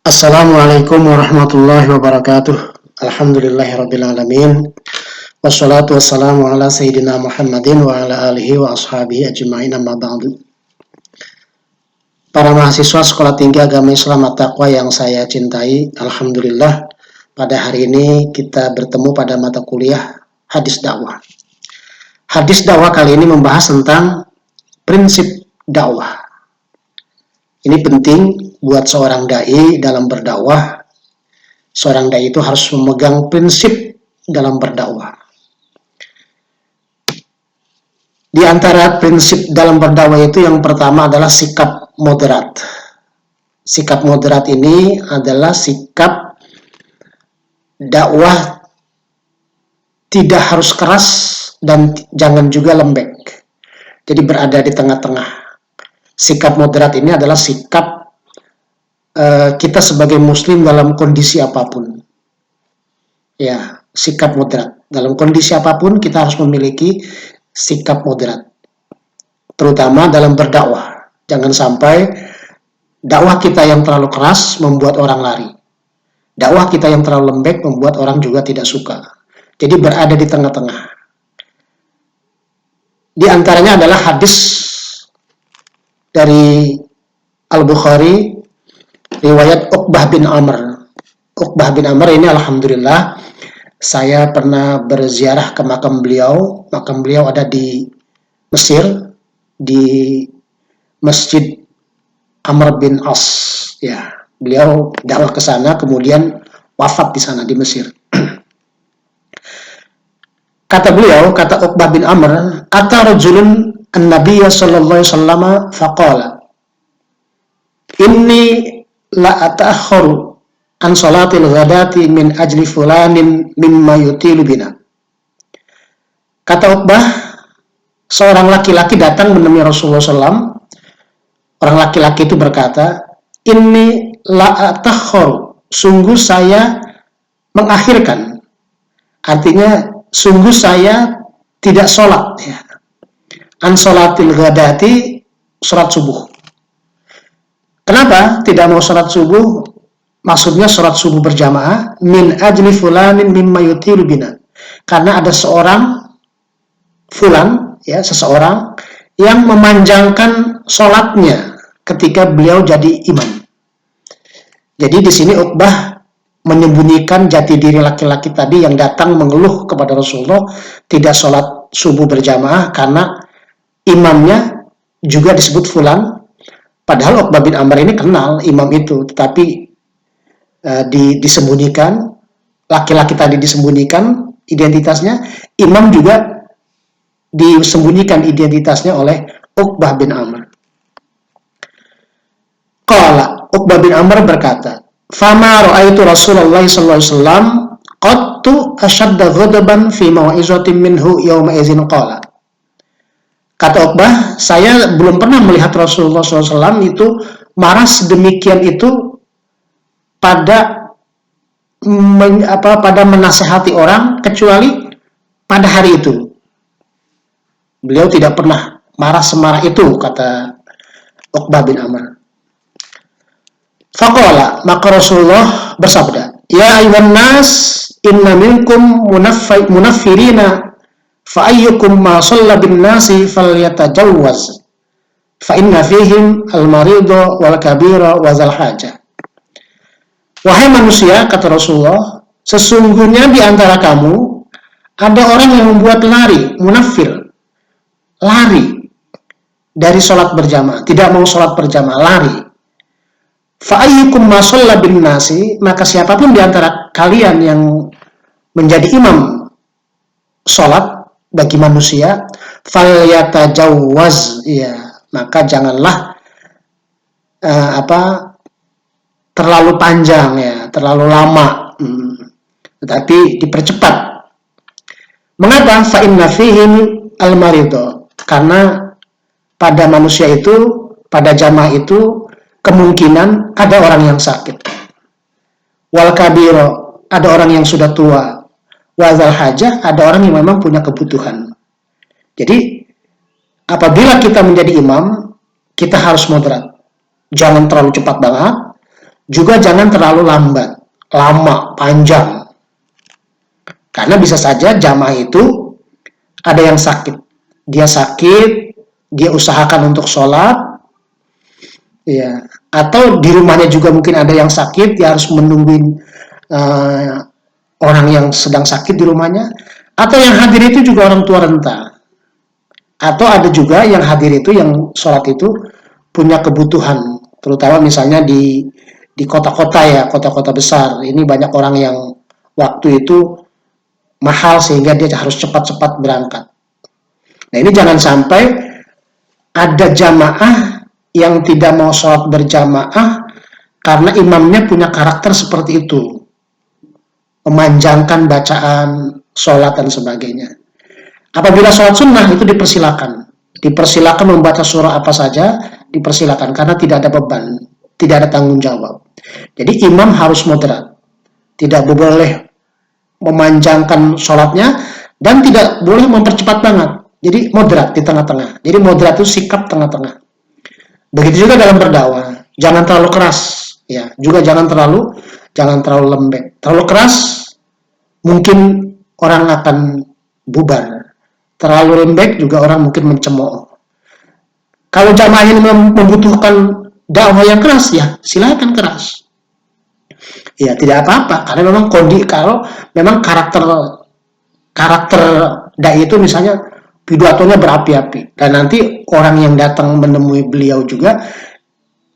Assalamualaikum warahmatullahi wabarakatuh. Alhamdulillahirrabbilalamin. Wassalatu wassalamu ala sayyidina Muhammadin wa ala alihi wa ashabihi ajma'in amma ba'du. Para mahasiswa Sekolah Tinggi Agama Islam At-Taqwa yang saya cintai, Alhamdulillah pada hari ini kita bertemu pada mata kuliah Hadis Dakwah. Hadis Dakwah kali ini membahas tentang prinsip dakwah. Ini penting buat seorang dai dalam berdakwah. Seorang dai itu harus memegang prinsip dalam berdakwah. Di antara prinsip dalam berdakwah itu yang pertama adalah sikap moderat. Sikap moderat ini adalah sikap dakwah tidak harus keras dan jangan juga lembek. Jadi berada di tengah-tengah. Sikap moderat ini adalah sikap kita sebagai muslim dalam kondisi apapun. Ya, sikap moderat. Dalam kondisi apapun kita harus memiliki sikap moderat. Terutama dalam berdakwah. Jangan sampai dakwah kita yang terlalu keras membuat orang lari. Dakwah kita yang terlalu lembek membuat orang juga tidak suka. Jadi berada di tengah-tengah. Di antaranya adalah hadis dari Al-Bukhari, riwayat Uqbah bin Amr. Uqbah bin Amr ini alhamdulillah saya pernah berziarah ke makam beliau. Makam beliau ada di Mesir, di Masjid Amr bin As. Ya, beliau dakwah ke sana kemudian wafat di sana di Mesir. Kata beliau, kata Uqbah bin Amr, ata rajulun an-nabiyya sallallahu alaihi wasallam faqala inni la ata'akhkharu an salatil ghadati min ajli fulanin mimma yutilu bina. Kata Uqbah, seorang laki-laki datang menemui Rasulullah SAW. Orang laki-laki itu berkata, inni la ata'akhkharu, sungguh saya mengakhirkan. Artinya, sungguh saya tidak sholat. Ya. An salatil ghadati, sholat subuh. Kenapa tidak mau sholat subuh? Maksudnya sholat subuh berjamaah. Min ajli fulanin mimma yutilu bina. Karena ada seorang fulan, ya seseorang yang memanjangkan sholatnya ketika beliau jadi imam. Jadi di sini Uqbah menyembunyikan jati diri laki-laki tadi yang datang mengeluh kepada Rasulullah tidak sholat subuh berjamaah karena imamnya juga disebut fulan. Padahal Uqbah bin Amr ini kenal imam itu, tetapi disembunyikan, laki-laki tadi disembunyikan identitasnya, imam juga disembunyikan identitasnya oleh Uqbah bin Amr. Qala, Uqbah bin Amr berkata, fama ra'aitu Rasulullah sallallahu alaihi wasallam qattu ashadda ghadaban fi mau'izatin minhu yawma idzin qala. Kata Uqbah, saya belum pernah melihat Rasulullah SAW itu marah sedemikian itu pada menasehati orang kecuali pada hari itu. Beliau tidak pernah marah semarah itu, kata Uqbah bin Amr. Faqala, maka Rasulullah bersabda, ya ayyuhan nas, inna minkum munaffirina fa'ayyukum ma shalla bin nasi falyatajawwaz fa inna fihim al-marida wal kabira wa zal haja. Wahai manusia, kata Rasulullah, sesungguhnya di antara kamu ada orang yang membuat lari, munafir, lari dari sholat berjamaah, tidak mau sholat berjamaah, lari. Fa'ayyukum ma shalla bin nasi, maka siapapun di antara kalian yang menjadi imam sholat bagi manusia, falyatajawwaz, ya, maka janganlah terlalu panjang, ya, terlalu lama, tetapi dipercepat. Mengapa? Fa inna fihim al-marido, karena pada manusia itu, pada jamaah itu kemungkinan ada orang yang sakit. Wal kabiro, ada orang yang sudah tua. Wazal hajah, ada orang yang memang punya kebutuhan. Jadi apabila kita menjadi imam, kita harus moderat. Jangan terlalu cepat banget, Juga jangan terlalu lambat, lama, panjang. Karena bisa saja jamaah itu ada yang sakit. Dia sakit, dia usahakan untuk sholat, ya. Atau di rumahnya juga mungkin ada yang sakit, dia harus menungguin orang yang sedang sakit di rumahnya. Atau yang hadir itu juga orang tua renta. Atau ada juga yang hadir itu, yang sholat itu punya kebutuhan, terutama misalnya di kota-kota ya, kota-kota besar. Ini banyak orang yang waktu itu mahal sehingga dia harus cepat-cepat berangkat. Nah ini jangan sampai ada jamaah yang tidak mau sholat berjamaah karena imamnya punya karakter seperti itu, memanjangkan bacaan, sholat dan sebagainya. Apabila sholat sunnah itu dipersilakan membaca surah apa saja, dipersilakan karena tidak ada beban, tidak ada tanggung jawab. Jadi imam harus moderat, tidak boleh memanjangkan sholatnya dan tidak boleh mempercepat banget. Jadi moderat di tengah-tengah. Jadi moderat itu sikap tengah-tengah. Begitu juga dalam berdakwah, jangan terlalu keras, ya. Juga jangan terlalu lembek. Terlalu keras mungkin orang akan bubar. Terlalu lembek juga orang mungkin mencemooh. Kalau jamaah ini membutuhkan dakwah yang keras, ya silakan keras. Ya tidak apa-apa, karena memang kalau memang karakter dai itu misalnya pidatonya berapi-api, dan nanti orang yang datang menemui beliau juga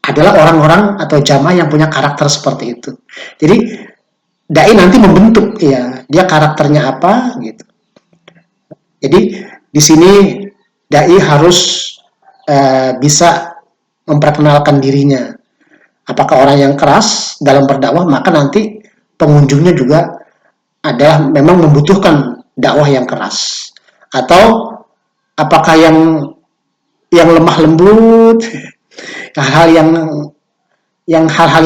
adalah orang-orang atau jamaah yang punya karakter seperti itu. Jadi dai nanti membentuk ya dia karakternya apa gitu. Jadi di sini dai harus bisa memperkenalkan dirinya. Apakah orang yang keras dalam berdakwah, maka nanti pengunjungnya juga adalah memang membutuhkan dakwah yang keras. Atau apakah yang lemah lembut, hal-hal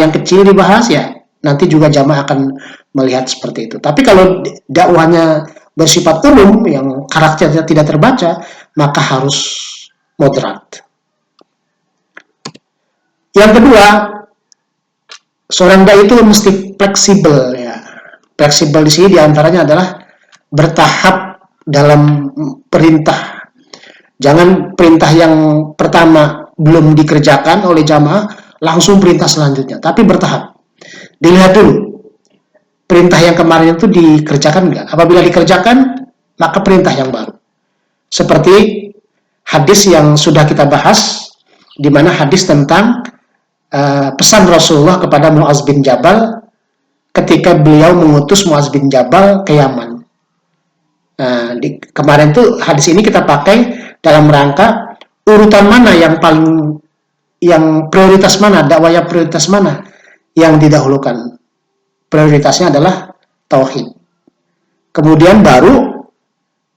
yang kecil dibahas, ya nanti juga jamaah akan melihat seperti itu. Tapi kalau dakwahnya bersifat umum yang karakternya tidak terbaca, maka harus moderat. Yang kedua, seorang dai itu mesti fleksibel ya. Fleksibel di sini diantaranya adalah bertahap dalam perintah. Jangan perintah yang pertama belum dikerjakan oleh jamaah langsung perintah selanjutnya, tapi bertahap. Dilihat dulu perintah yang kemarin itu dikerjakan enggak. Apabila dikerjakan, maka perintah yang baru. Seperti hadis yang sudah kita bahas, di mana hadis tentang pesan Rasulullah kepada Mu'adz bin Jabal ketika beliau mengutus Mu'adz bin Jabal ke Yaman. Kemarin tuh hadis ini kita pakai dalam rangka urutan mana yang prioritas mana, dakwah prioritas mana yang didahulukan. Prioritasnya adalah tauhid. Kemudian baru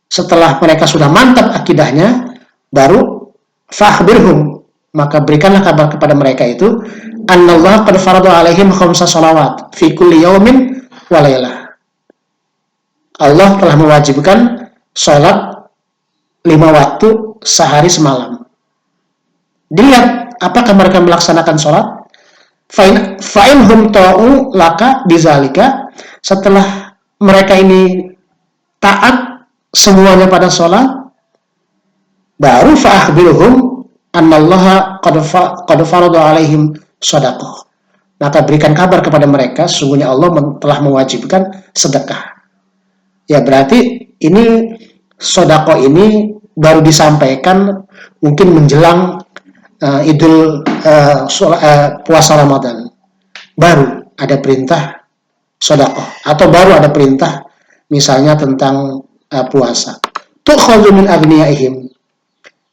setelah mereka sudah mantap akidahnya, baru fa'khbirhum, maka berikanlah kabar kepada mereka itu, annallaha qad farada alaihim khamsa shalawat fi kulli yaumin wa lailah. Allah telah mewajibkan sholat 5 waktu sehari semalam. Dilihat apakah mereka melaksanakan sholat. Fa'inhum ta'u laka bizalika. Setelah mereka ini taat semuanya pada sholat, baru fa'akhbirhum annallaha qad farada alaihim shadaqah. Maka berikan kabar kepada mereka, sesungguhnya Allah telah mewajibkan sedekah. Ya berarti ini sedekah ini baru disampaikan mungkin menjelang puasa Ramadan. Baru ada perintah sedekah, atau baru ada perintah misalnya tentang puasa. Tu'khadhu min aghniyaihim.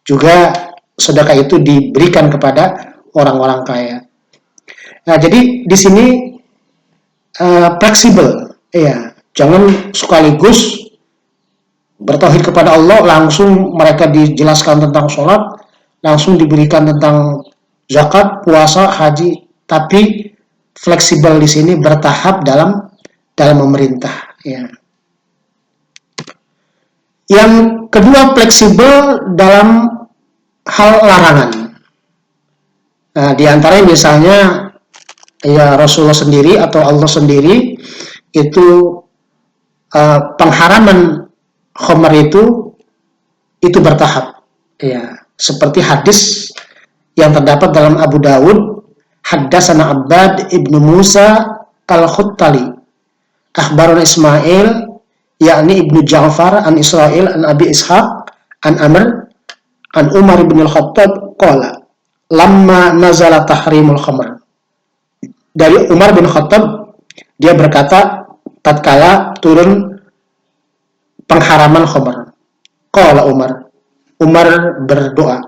Juga sedekah itu diberikan kepada orang-orang kaya. Nah, jadi di sini fleksibel, ya. Jangan sekaligus bertauhid kepada Allah langsung mereka dijelaskan tentang sholat, langsung diberikan tentang zakat, puasa, haji, tapi fleksibel di sini bertahap dalam memerintah. Ya. Yang kedua, fleksibel dalam hal larangan. Nah, di antaranya misalnya ya Rasulullah sendiri atau Allah sendiri itu pengharaman khamar itu bertahap. Ya, seperti hadis yang terdapat dalam Abu Dawud, haddatsana Abbad ibnu Musa al-Khuttali, akhbarana Ismail yakni ibnu Ja'far an Israil an Abi Ishaq an Amr an Umar bin Al-Khattab qala lamma nazala tahrimul khamr. Dari Umar bin Khattab, dia berkata tatkala turun pengharaman khamr. Qala Umar berdoa,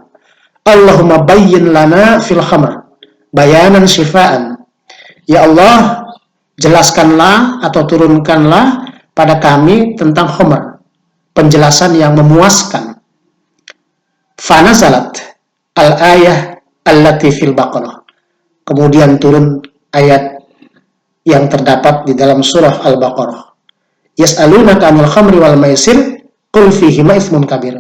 Allahumma bayyin lana fil khamr bayanan syifaan. Ya Allah, jelaskanlah atau turunkanlah pada kami tentang khamr, penjelasan yang memuaskan. Fanazalat al-ayah allati fil Baqarah. Kemudian turun ayat yang terdapat di dalam surah Al-Baqarah. Yas'alunaka 'anil khamri wal maisir qul fihima itsmun kabir.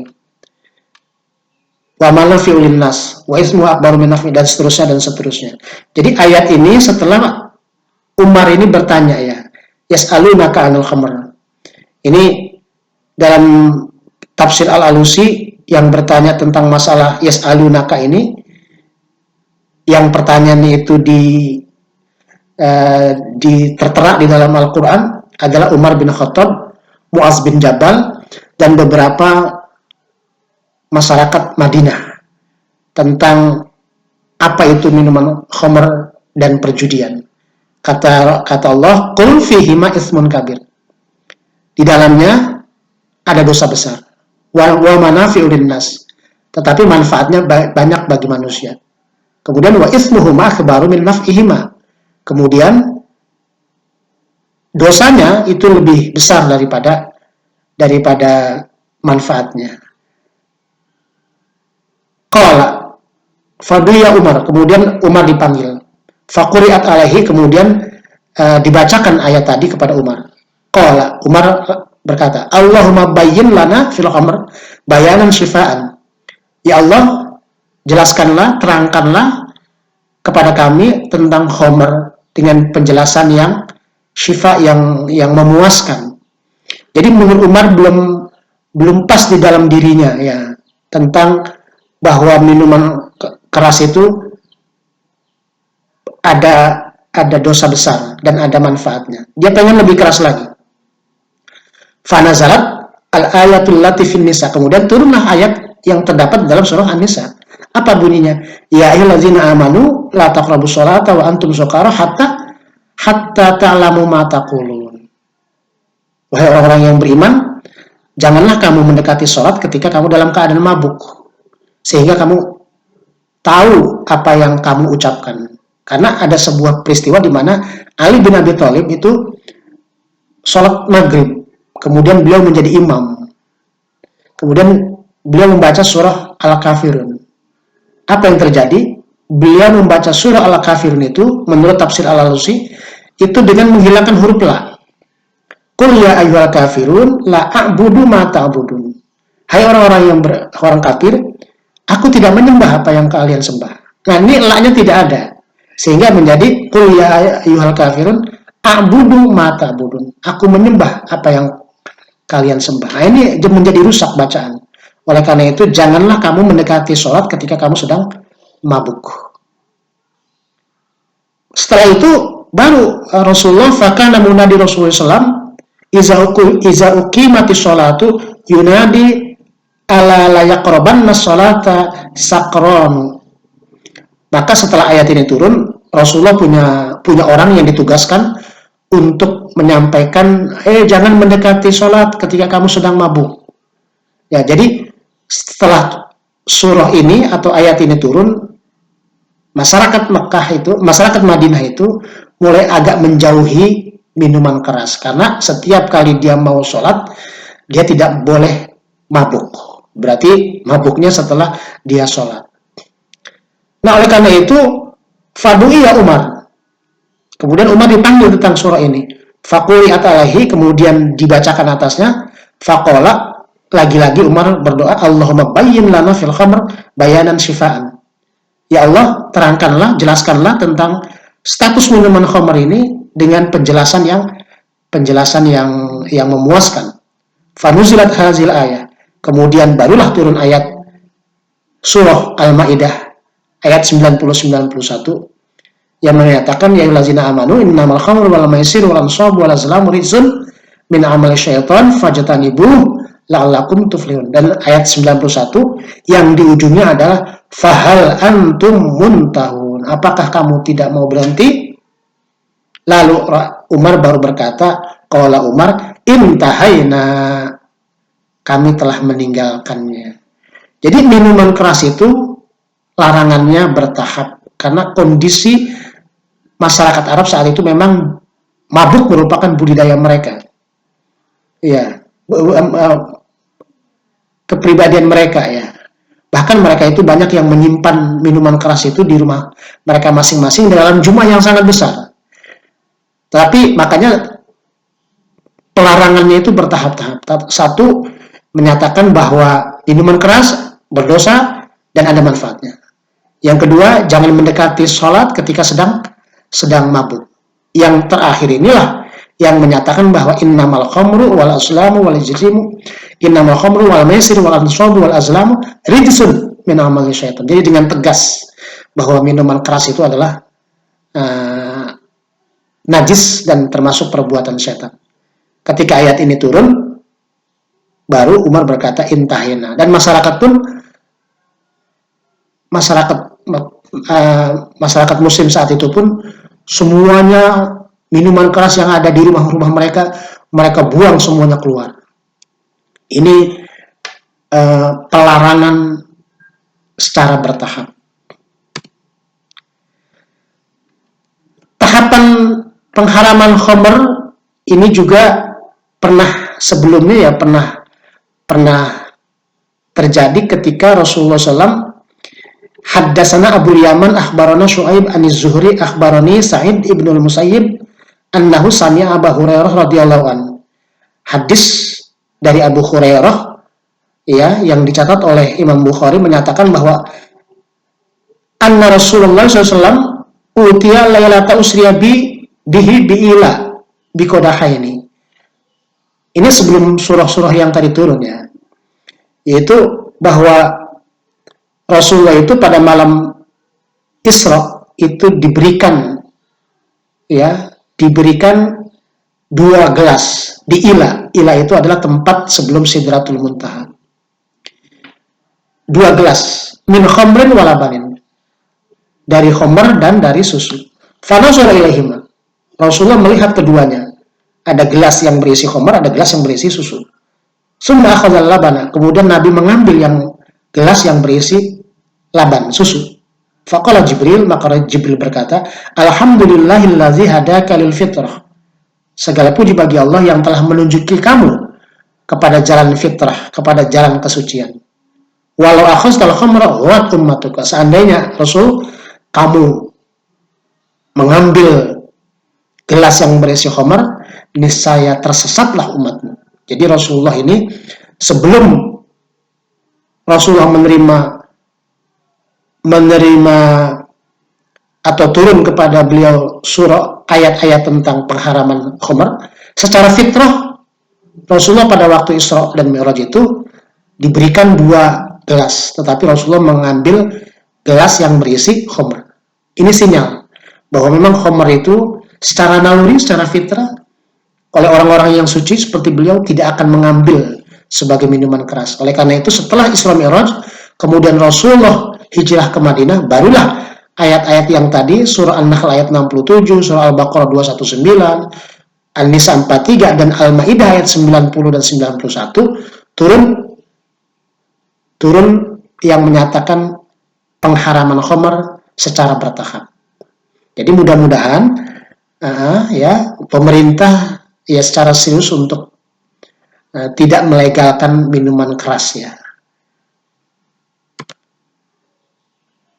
Wa manafi'u linnas wa ismu akbaru min naf'i, dan seterusnya. Jadi ayat ini setelah Umar ini bertanya, ya, yas'alunaka 'anil khamr. Ini dalam tafsir Al-Alusi yang bertanya tentang masalah yas'alunaka ini, yang pertanyaannya itu tertera di dalam Al-Quran adalah Umar bin Khattab, Mu'az bin Jabal, dan beberapa masyarakat Madinah tentang apa itu minuman khamr dan perjudian. Kata Allah, qul fihima itsmun kabir. Di dalamnya ada dosa besar. Wa manafi'u linnas. Tetapi manfaatnya banyak bagi manusia. Kemudian wa itsmuhuma akbaru min naf'ihima. Kemudian dosanya itu lebih besar daripada manfaatnya. Qala faduya Umar. Kemudian Umar dipanggil. Faquri'at alaihi. Kemudian dibacakan ayat tadi kepada Umar. Qala Umar berkata, Allahumma bayyin lana fil khamr bayanan syifaan. Ya Allah, jelaskanlah, terangkanlah kepada kami tentang khamr dengan penjelasan yang syifa, yang memuaskan. Jadi menurut Umar belum pas di dalam dirinya, ya, tentang bahwa minuman keras itu ada dosa besar dan ada manfaatnya. Dia pengen lebih keras lagi. Fanazalat al-ayatul lati fin nisa. Kemudian turunlah ayat yang terdapat dalam surah An-Nisa. Apa bunyinya? Ya ayyuhallazina amanu la taqrabus sholata wa antum sukara hatta ta'lamu ma taqulun. Wahai orang-orang yang beriman, janganlah kamu mendekati sholat ketika kamu dalam keadaan mabuk, sehingga kamu tahu apa yang kamu ucapkan. Karena ada sebuah peristiwa di mana Ali bin Abi Thalib itu sholat maghrib, kemudian beliau menjadi imam. Kemudian beliau membaca surah Al-Kafirun. Apa yang terjadi? Beliau membaca surah Al-Kafirun itu, menurut tafsir Al-Alusi, itu dengan menghilangkan huruf la. Qul ya ayyuhal kafirun la a'budu ma ta'budun. Hai orang-orang yang orang kafir, aku tidak menyembah apa yang kalian sembah. Nah, ini la-nya tidak ada. Sehingga menjadi qul ya ayyuhal kafirun a'budu ma ta'budun. Aku menyembah apa yang kalian sembah. Nah, ini menjadi rusak bacaan. Oleh karena itu, janganlah kamu mendekati sholat ketika kamu sedang mabuk. Setelah itu, baru Rasulullah fakana munadi Rasulullah SAW iza uqimati sholatu yunadi ala la yaqrabanna sholata sakranu. Maka setelah ayat ini turun, Rasulullah punya orang yang ditugaskan untuk menyampaikan, jangan mendekati sholat ketika kamu sedang mabuk. Ya, jadi setelah surah ini atau ayat ini turun, masyarakat Madinah itu mulai agak menjauhi minuman keras, karena setiap kali dia mau sholat, dia tidak boleh mabuk. Berarti mabuknya setelah dia sholat. Nah, oleh karena itu, fadu'i ya Umar. Kemudian Umar dipanggil tentang surah ini. Faquri'at alaihi, kemudian dibacakan atasnya. Faqala, lagi-lagi Umar berdoa, Allahumma bayyin lana fil khamr bayanan syifaan. Ya Allah, terangkanlah, jelaskanlah tentang status minuman khamr ini dengan penjelasan yang memuaskan. Fanuzilat hazil ayat. Kemudian barulah turun ayat surah Al-Maidah ayat 90-91 yang menyatakan ya ayyuhallazina amanu innamal khamru wal maisir wal ansab wal azlamu rijsun min amali syaitan fajtanibuh la'allakum tuflihun. Dan ayat 91 yang di ujungnya adalah fahal antum muntahun. Apakah kamu tidak mau berhenti? Lalu Umar baru berkata, qala Umar intahaina, kami telah meninggalkannya. Jadi minuman keras itu larangannya bertahap karena kondisi masyarakat Arab saat itu memang mabuk merupakan budidaya mereka. Ya, kepribadian mereka ya. Bahkan mereka itu banyak yang menyimpan minuman keras itu di rumah mereka masing-masing dalam jumlah yang sangat besar. Tapi makanya pelarangannya itu bertahap-tahap. Satu, menyatakan bahwa minuman keras berdosa dan ada manfaatnya. Yang kedua, jangan mendekati sholat ketika sedang mabuk. Yang terakhir inilah yang menyatakan bahwa innamal khamru wal aslamu wal ijrimu innamal khamru wal maisir wal ansabu wal azlamu rijsun min amali syaitan. Jadi dengan tegas bahwa minuman keras itu adalah najis dan termasuk perbuatan setan. Ketika ayat ini turun, baru Umar berkata intahina. Dan masyarakat muslim saat itu pun semuanya minuman keras yang ada di rumah-rumah mereka buang semuanya keluar. Ini pelarangan secara bertahap. Tahapan pengharaman khamr ini juga pernah sebelumnya ya pernah terjadi ketika Rasulullah SAW haddasana Abu Yaman akhbarana Syu'aib an-Zuhri akhbarani Sa'id ibn al-Musayyib annahu sami'a Abu Hurairah radhiyallahu anhu. Hadis dari Abu Hurairah ya yang dicatat oleh Imam Bukhari menyatakan bahwa anna Rasulullah SAW utiya lailata usriya bihi bi'ila biqadahaini. Ini sebelum surah-surah yang tadi turun ya. Yaitu bahwa Rasulullah itu pada malam Isra itu diberikan dua gelas di Ila. Ila itu adalah tempat sebelum Sidratul Muntaha. Dua gelas min khamrin walabanin, dari khamr dan dari susu. Fanazara ilaihima. Rasulullah melihat keduanya. Ada gelas yang berisi khamr, ada gelas yang berisi susu. Summa akhadzal labana. Kemudian Nabi mengambil yang gelas yang berisi laban, susu. Faqala Jibril, maka Jibril berkata, alhamdulillahillazi hadaka lil fitrah. Segala puji bagi Allah yang telah menunjuki kamu kepada jalan fitrah, kepada jalan kesucian. Walau akhaztal khamra wa ummatuka. Seandainya Rasul kamu mengambil gelas yang berisi khamr, niscaya tersesatlah umatmu. Jadi Rasulullah ini sebelum Rasulullah menerima atau turun kepada beliau surah ayat-ayat tentang pengharaman khamr, secara fitrah Rasulullah pada waktu Isra dan Mi'raj itu diberikan dua gelas, tetapi Rasulullah mengambil gelas yang berisi khamr. Ini sinyal bahwa memang khamr itu secara naluri, secara fitrah oleh orang-orang yang suci seperti beliau tidak akan mengambil sebagai minuman keras. Oleh karena itu setelah Isra Mi'raj, kemudian Rasulullah hijrah ke Madinah, barulah ayat-ayat yang tadi, surah An-Nahl ayat 67, surah Al-Baqarah 219, An-Nisa 43, dan Al-Maidah ayat 90 dan 91 turun yang menyatakan pengharaman khamr secara bertahap. Jadi mudah-mudahan pemerintah secara serius untuk tidak melegalkan minuman keras ya.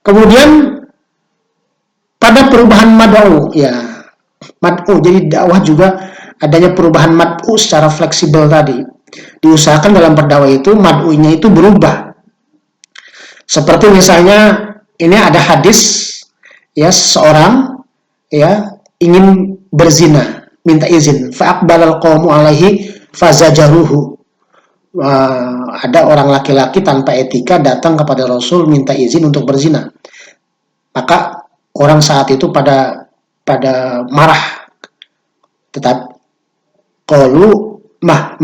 Kemudian pada perubahan mad'u jadi dakwah juga adanya perubahan mad'u secara fleksibel tadi. Diusahakan dalam berdakwah itu mad'unya itu berubah. Seperti misalnya ini ada hadis ya seseorang ya ingin berzina, minta izin. Fa'aqbalal qaumu alaihi fazajaruhu. Ada orang laki-laki tanpa etika datang kepada Rasul minta izin untuk berzina. Maka orang saat itu pada marah. Tetap qalu mah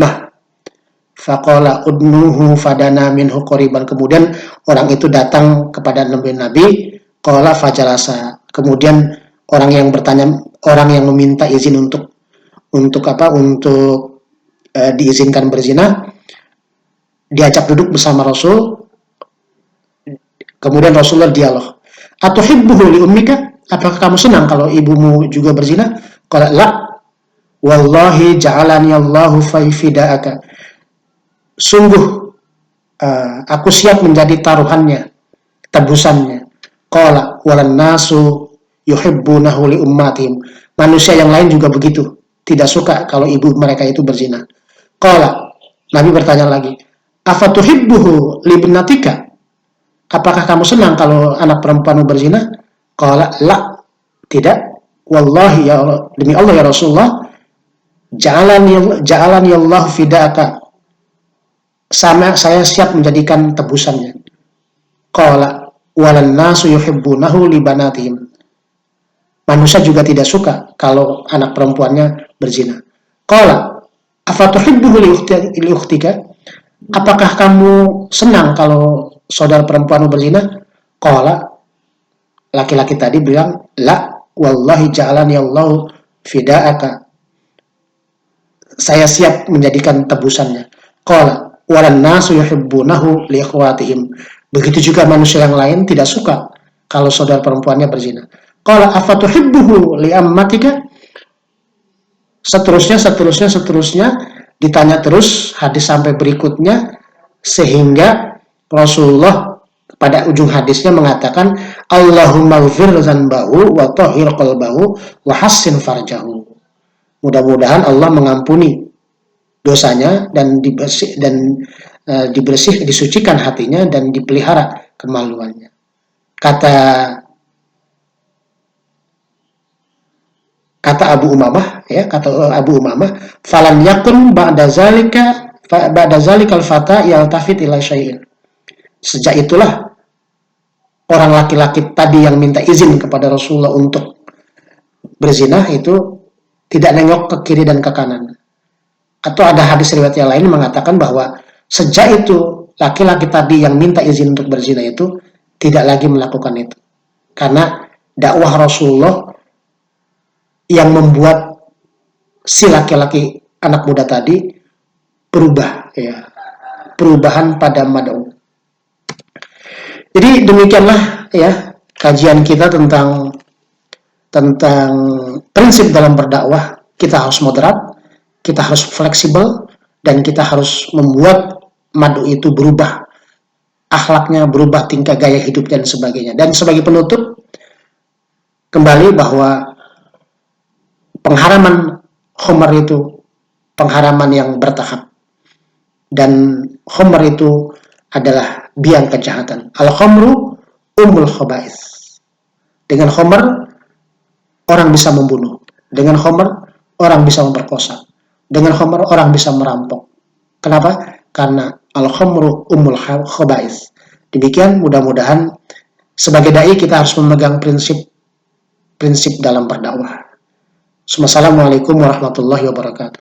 faqala udnuhu fadana minhu qoriban. Kemudian orang itu datang kepada Nabi, qala fajalasa. Kemudian orang yang bertanya, orang yang meminta izin untuk diizinkan berzina, diajak duduk bersama Rasul. Kemudian Rasulullah dialog, atuhibbuhu li ummika? Apakah kamu senang kalau ibumu juga berzina? Qala la, wallahi ja'alani Allahu fida'aka. Sungguh aku siap menjadi taruhannya, tebusannya. Qala walan nasu yuhibbunahu li ummatihim. Manusia yang lain juga begitu, tidak suka kalau ibu mereka itu berzina. Qala, Nabi bertanya lagi, afatuhibbuhu li ibnatika? Apakah kamu senang kalau anak perempuanmu berzina? Qala la, tidak. Wallahi ya Allah, demi Allah ya Rasulullah, ja'alani Allah fida'aka. Saya siap menjadikan tebusannya. Qala walan nasu yuhibbunahu li banatihim. Manusia juga tidak suka kalau anak perempuannya berzina. Qala afatuhibbuhu li ukhtika? Apakah kamu senang kalau saudara perempuanmu berzina? Qala, laki-laki tadi bilang, la, wallahi ja'alani Allahu fida'aka. Saya siap menjadikan tebusannya. Qala walan nasu yuhibbunahu li ikhwatihim. Begitu juga manusia yang lain tidak suka kalau saudara perempuannya berzina. Qala afatuhibbuhu li ammatika? Seterusnya ditanya terus hadis sampai berikutnya, sehingga Rasulullah pada ujung hadisnya mengatakan, Allahumma ghfir dzanbahu wa tahhir qalbahu wa hassin farjahu. Mudah-mudahan Allah mengampuni dosanya dan disucikan hatinya dan dipelihara kemaluannya. Kata Abu Umamah, falan yakun ba'da zalikal fata yaltafit ila syai'in. Sejak itulah orang laki-laki tadi yang minta izin kepada Rasulullah untuk berzina itu tidak nengok ke kiri dan ke kanan. Atau ada hadis riwayat yang lain mengatakan bahwa sejak itu laki-laki tadi yang minta izin untuk berzina itu tidak lagi melakukan itu. Karena dakwah Rasulullah yang membuat si laki-laki anak muda tadi berubah, ya. Perubahan pada mad'u. Jadi demikianlah ya kajian kita tentang prinsip dalam berdakwah. Kita harus moderat, kita harus fleksibel, dan kita harus membuat madu itu berubah, akhlaknya berubah, tingkah gaya hidup dan sebagainya. Dan sebagai penutup, kembali bahwa pengharaman khamr itu pengharaman yang bertahap, dan khamr itu adalah biang kejahatan. Al-khamru ummul khaba'ith. Dengan khamr orang bisa membunuh, dengan khamr orang bisa memperkosa, dengan khamr orang bisa merampok. Kenapa? Karena al-khamru ummul khaba'ith. Demikian, mudah-mudahan sebagai dai kita harus memegang prinsip dalam berdakwah. Assalamualaikum warahmatullahi wabarakatuh.